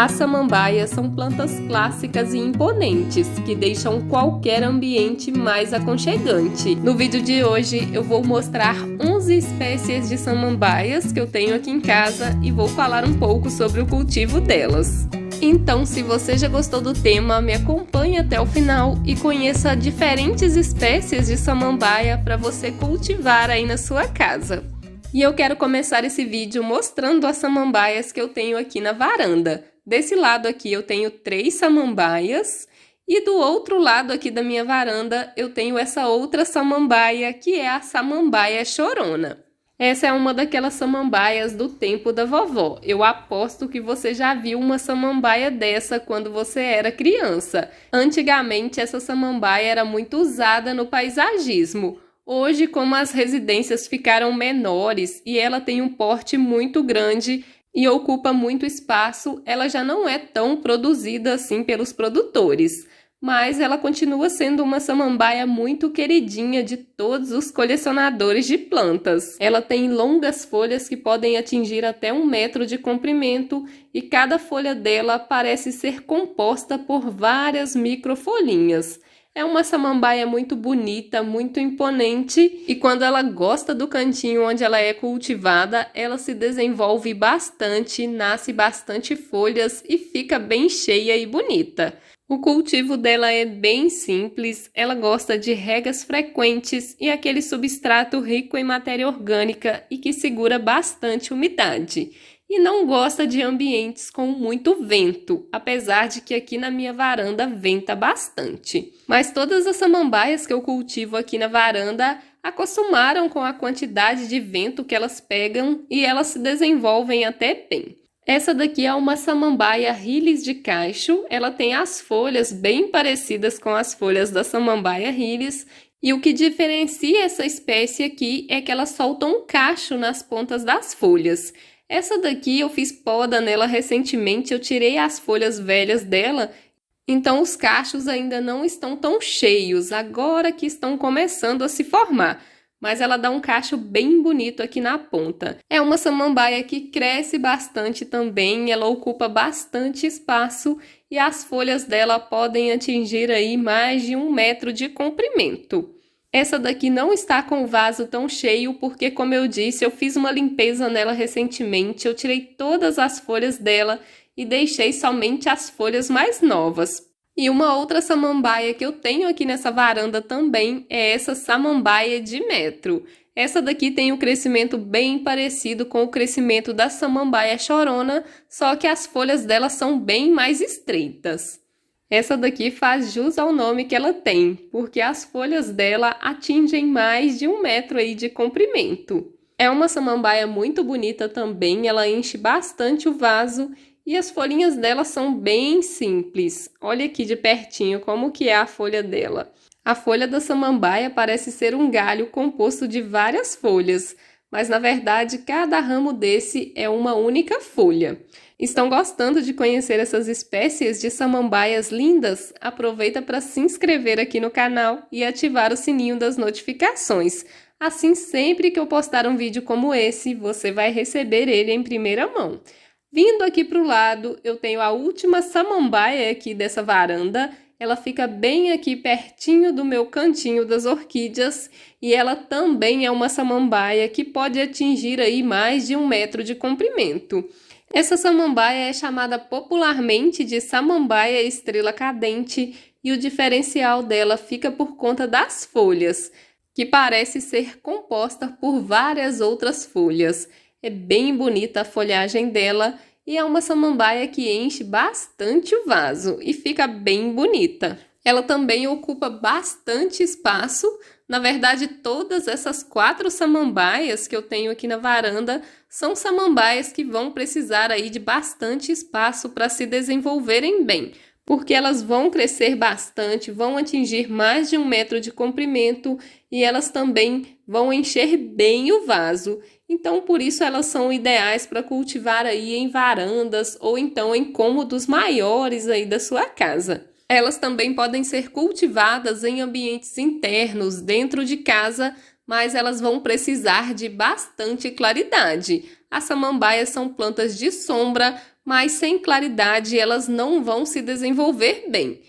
As samambaias são plantas clássicas e imponentes, que deixam qualquer ambiente mais aconchegante. No vídeo de hoje eu vou mostrar 11 espécies de samambaias que eu tenho aqui em casa e vou falar um pouco sobre o cultivo delas. Então, se você já gostou do tema, me acompanhe até o final e conheça diferentes espécies de samambaia para você cultivar aí na sua casa. E eu quero começar esse vídeo mostrando as samambaias que eu tenho aqui na varanda. Desse lado aqui eu tenho 3 samambaias e do outro lado aqui da minha varanda eu tenho essa outra samambaia, que é a samambaia chorona. Essa é uma daquelas samambaias do tempo da vovó. Eu aposto que você já viu uma samambaia dessa quando você era criança. Antigamente essa samambaia era muito usada no paisagismo. Hoje, como as residências ficaram menores e ela tem um porte muito grande e ocupa muito espaço, ela já não é tão produzida assim pelos produtores. Mas ela continua sendo uma samambaia muito queridinha de todos os colecionadores de plantas. Ela tem longas folhas que podem atingir até 1 metro de comprimento e cada folha dela parece ser composta por várias microfolhinhas. É uma samambaia muito bonita, muito imponente e quando ela gosta do cantinho onde ela é cultivada, ela se desenvolve bastante, nasce bastante folhas e fica bem cheia e bonita. O cultivo dela é bem simples, ela gosta de regas frequentes e aquele substrato rico em matéria orgânica e que segura bastante umidade. E não gosta de ambientes com muito vento, apesar de que aqui na minha varanda venta bastante. Mas todas as samambaias que eu cultivo aqui na varanda acostumaram com a quantidade de vento que elas pegam e elas se desenvolvem até bem. Essa daqui é uma samambaia Rilis de cacho, ela tem as folhas bem parecidas com as folhas da samambaia Rilis, e o que diferencia essa espécie aqui é que ela solta um cacho nas pontas das folhas. Essa daqui eu fiz poda nela recentemente, eu tirei as folhas velhas dela, então os cachos ainda não estão tão cheios, agora que estão começando a se formar. Mas ela dá um cacho bem bonito aqui na ponta. É uma samambaia que cresce bastante também, ela ocupa bastante espaço e as folhas dela podem atingir aí mais de 1 metro de comprimento. Essa daqui não está com o vaso tão cheio porque, como eu disse, eu fiz uma limpeza nela recentemente, eu tirei todas as folhas dela e deixei somente as folhas mais novas. E uma outra samambaia que eu tenho aqui nessa varanda também é essa samambaia de metro. Essa daqui tem um crescimento bem parecido com o crescimento da samambaia chorona, só que as folhas dela são bem mais estreitas. Essa daqui faz jus ao nome que ela tem, porque as folhas dela atingem mais de 1 metro aí de comprimento. É uma samambaia muito bonita também, ela enche bastante o vaso e as folhinhas dela são bem simples. Olha aqui de pertinho como que é a folha dela. A folha da samambaia parece ser um galho composto de várias folhas, mas na verdade cada ramo desse é uma única folha. Estão gostando de conhecer essas espécies de samambaias lindas? Aproveita para se inscrever aqui no canal e ativar o sininho das notificações. Assim, sempre que eu postar um vídeo como esse, você vai receber ele em primeira mão. Vindo aqui para o lado, eu tenho a última samambaia aqui dessa varanda. Ela fica bem aqui pertinho do meu cantinho das orquídeas e ela também é uma samambaia que pode atingir aí mais de 1 metro de comprimento. Essa samambaia é chamada popularmente de samambaia estrela cadente e o diferencial dela fica por conta das folhas, que parece ser composta por várias outras folhas. É bem bonita a folhagem dela e é uma samambaia que enche bastante o vaso e fica bem bonita. Ela também ocupa bastante espaço. Na verdade, todas essas 4 samambaias que eu tenho aqui na varanda são samambaias que vão precisar aí de bastante espaço para se desenvolverem bem, porque elas vão crescer bastante, vão atingir mais de 1 metro de comprimento e elas também vão encher bem o vaso. Então, por isso elas são ideais para cultivar aí em varandas ou então em cômodos maiores aí da sua casa. Elas também podem ser cultivadas em ambientes internos, dentro de casa, mas elas vão precisar de bastante claridade. As samambaias são plantas de sombra, mas sem claridade elas não vão se desenvolver bem.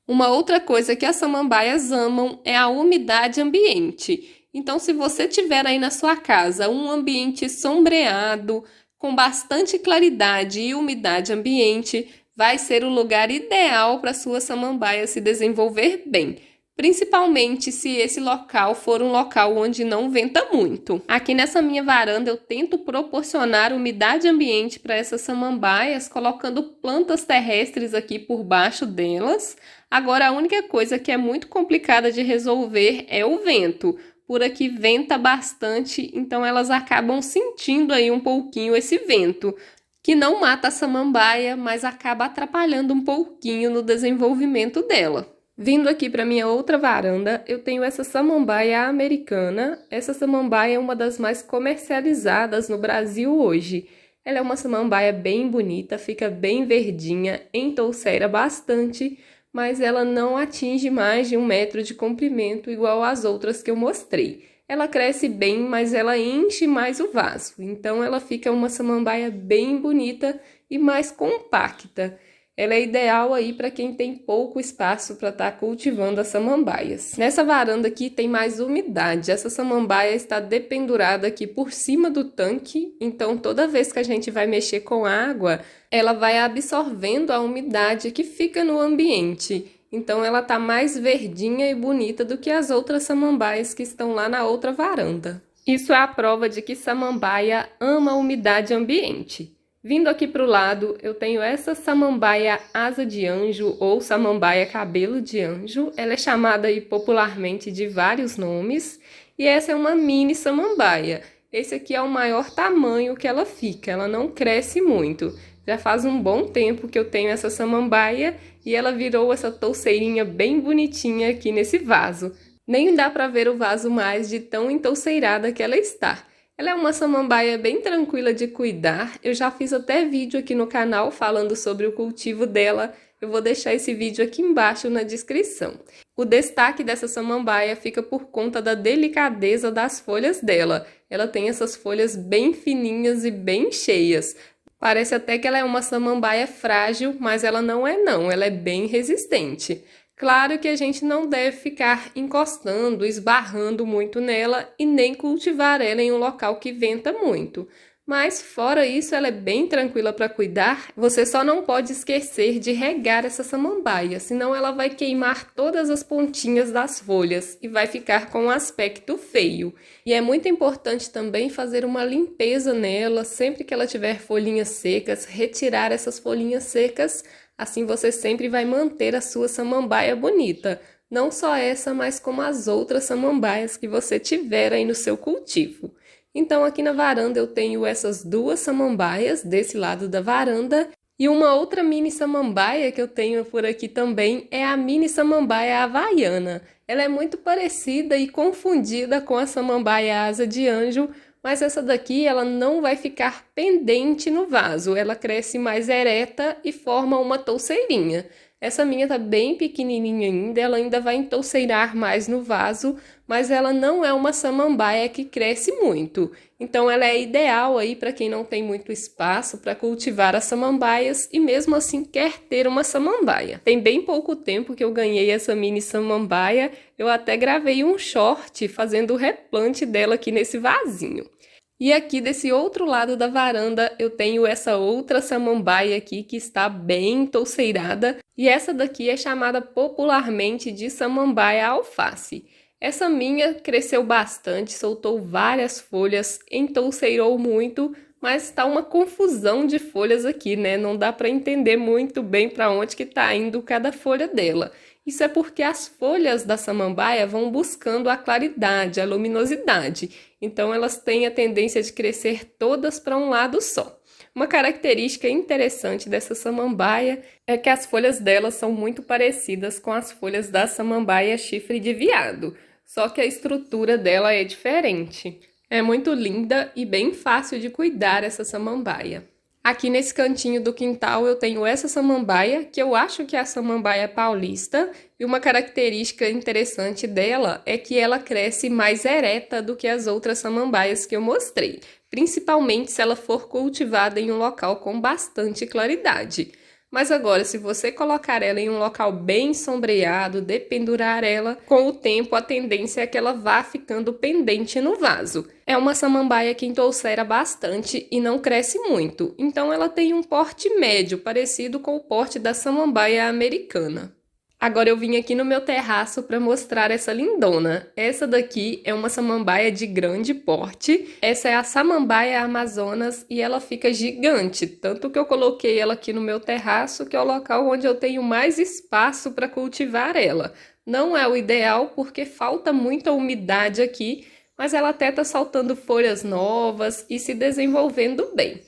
Uma outra coisa que as samambaias amam é a umidade ambiente. Então, se você tiver aí na sua casa um ambiente sombreado, com bastante claridade e umidade ambiente, vai ser o lugar ideal para a sua samambaia se desenvolver bem. Principalmente se esse local for um local onde não venta muito. Aqui nessa minha varanda eu tento proporcionar umidade ambiente para essas samambaias, colocando plantas terrestres aqui por baixo delas. Agora a única coisa que é muito complicada de resolver é o vento. Por aqui venta bastante, então elas acabam sentindo aí um pouquinho esse vento, que não mata a samambaia, mas acaba atrapalhando um pouquinho no desenvolvimento dela. Vindo aqui para minha outra varanda, eu tenho essa samambaia americana. Essa samambaia é uma das mais comercializadas no Brasil hoje. Ela é uma samambaia bem bonita, fica bem verdinha, entouceira bastante, mas ela não atinge mais de 1 metro de comprimento igual às outras que eu mostrei. Ela cresce bem, mas ela enche mais o vaso, então ela fica uma samambaia bem bonita e mais compacta. Ela é ideal aí para quem tem pouco espaço para estar cultivando as samambaias. Nessa varanda aqui tem mais umidade. Essa samambaia está dependurada aqui por cima do tanque, então toda vez que a gente vai mexer com água, ela vai absorvendo a umidade que fica no ambiente. Então ela está mais verdinha e bonita do que as outras samambaias que estão lá na outra varanda. Isso é a prova de que samambaia ama a umidade ambiente. Vindo aqui para o lado, eu tenho essa samambaia asa de anjo ou samambaia cabelo de anjo. Ela é chamada aí popularmente de vários nomes. E essa é uma mini samambaia. Esse aqui é o maior tamanho que ela fica, ela não cresce muito. Já faz um bom tempo que eu tenho essa samambaia e ela virou essa touceirinha bem bonitinha aqui nesse vaso. Nem dá para ver o vaso mais de tão entouceirada que ela está. Ela é uma samambaia bem tranquila de cuidar, eu já fiz até vídeo aqui no canal falando sobre o cultivo dela, eu vou deixar esse vídeo aqui embaixo na descrição. O destaque dessa samambaia fica por conta da delicadeza das folhas dela, ela tem essas folhas bem fininhas e bem cheias. Parece até que ela é uma samambaia frágil, mas ela não é não, ela é bem resistente. Claro que a gente não deve ficar encostando, esbarrando muito nela e nem cultivar ela em um local que venta muito. Mas fora isso, ela é bem tranquila para cuidar. Você só não pode esquecer de regar essa samambaia, senão ela vai queimar todas as pontinhas das folhas e vai ficar com um aspecto feio. E é muito importante também fazer uma limpeza nela, sempre que ela tiver folhinhas secas, retirar essas folhinhas secas. Assim você sempre vai manter a sua samambaia bonita. Não só essa, mas como as outras samambaias que você tiver aí no seu cultivo. Então aqui na varanda eu tenho essas duas samambaias desse lado da varanda. E uma outra mini samambaia que eu tenho por aqui também é a mini samambaia havaiana. Ela é muito parecida e confundida com a samambaia asa de anjo, mas essa daqui ela não vai ficar pendente no vaso, ela cresce mais ereta e forma uma touceirinha. Essa minha tá bem pequenininha ainda, ela ainda vai entouceirar mais no vaso, mas ela não é uma samambaia que cresce muito. Então ela é ideal aí para quem não tem muito espaço para cultivar as samambaias e mesmo assim quer ter uma samambaia. Tem bem pouco tempo que eu ganhei essa mini samambaia, eu até gravei um short fazendo o replante dela aqui nesse vasinho. E aqui desse outro lado da varanda eu tenho essa outra samambaia aqui que está bem touceirada. E essa daqui é chamada popularmente de samambaia alface. Essa minha cresceu bastante, soltou várias folhas, entouceirou muito, mas está uma confusão de folhas aqui, né? Não dá para entender muito bem para onde que está indo cada folha dela. Isso é porque as folhas da samambaia vão buscando a claridade, a luminosidade. Então, elas têm a tendência de crescer todas para um lado só. Uma característica interessante dessa samambaia é que as folhas dela são muito parecidas com as folhas da samambaia chifre de veado, só que a estrutura dela é diferente. É muito linda e bem fácil de cuidar essa samambaia. Aqui nesse cantinho do quintal eu tenho essa samambaia, que eu acho que é a samambaia paulista, e uma característica interessante dela é que ela cresce mais ereta do que as outras samambaias que eu mostrei. principalmente se ela for cultivada em um local com bastante claridade. Mas agora, se você colocar ela em um local bem sombreado, dependurar ela, com o tempo a tendência é que ela vá ficando pendente no vaso. É uma samambaia que entolcera bastante e não cresce muito, então ela tem um porte médio, parecido com o porte da samambaia americana. Agora eu vim aqui no meu terraço para mostrar essa lindona. Essa daqui é uma samambaia de grande porte. Essa é a samambaia amazonas e ela fica gigante. Tanto que eu coloquei ela aqui no meu terraço, que é o local onde eu tenho mais espaço para cultivar ela. Não é o ideal porque falta muita umidade aqui, mas ela até está soltando folhas novas e se desenvolvendo bem.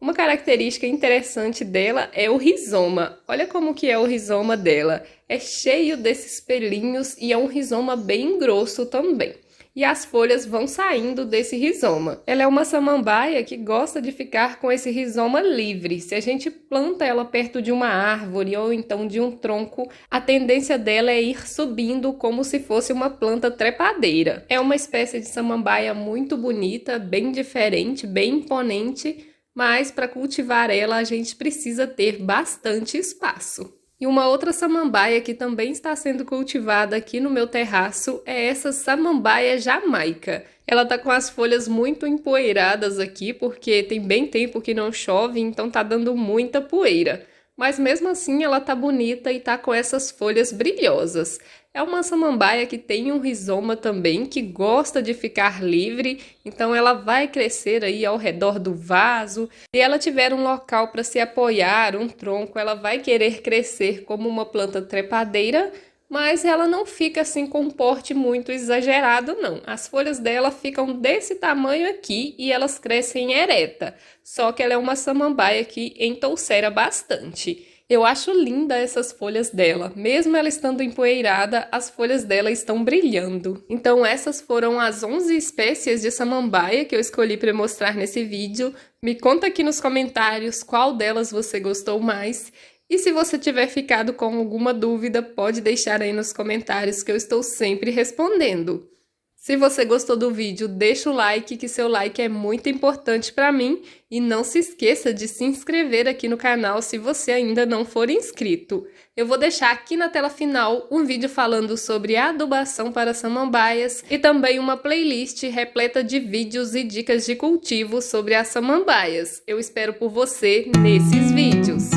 Uma característica interessante dela é o rizoma. Olha como que é o rizoma dela. É cheio desses pelinhos e é um rizoma bem grosso também. E as folhas vão saindo desse rizoma. Ela é uma samambaia que gosta de ficar com esse rizoma livre. Se a gente planta ela perto de uma árvore ou então de um tronco, a tendência dela é ir subindo como se fosse uma planta trepadeira. É uma espécie de samambaia muito bonita, bem diferente, bem imponente, mas para cultivar ela a gente precisa ter bastante espaço. E uma outra samambaia que também está sendo cultivada aqui no meu terraço é essa samambaia jamaica. Ela tá com as folhas muito empoeiradas aqui porque tem bem tempo que não chove, então tá dando muita poeira. Mas mesmo assim ela tá bonita e tá com essas folhas brilhosas. É uma samambaia que tem um rizoma também, que gosta de ficar livre, então ela vai crescer aí ao redor do vaso. Se ela tiver um local para se apoiar, um tronco, ela vai querer crescer como uma planta trepadeira, mas ela não fica assim com um porte muito exagerado, não. As folhas dela ficam desse tamanho aqui e elas crescem ereta, só que ela é uma samambaia que entolcera bastante. Eu acho linda essas folhas dela, mesmo ela estando empoeirada, as folhas dela estão brilhando. Então essas foram as 11 espécies de samambaia que eu escolhi para mostrar nesse vídeo. Me conta aqui nos comentários qual delas você gostou mais. E se você tiver ficado com alguma dúvida, pode deixar aí nos comentários que eu estou sempre respondendo. Se você gostou do vídeo, deixa o like, que seu like é muito importante para mim. E não se esqueça de se inscrever aqui no canal se você ainda não for inscrito. Eu vou deixar aqui na tela final um vídeo falando sobre a adubação para samambaias e também uma playlist repleta de vídeos e dicas de cultivo sobre as samambaias. Eu espero por você nesses vídeos.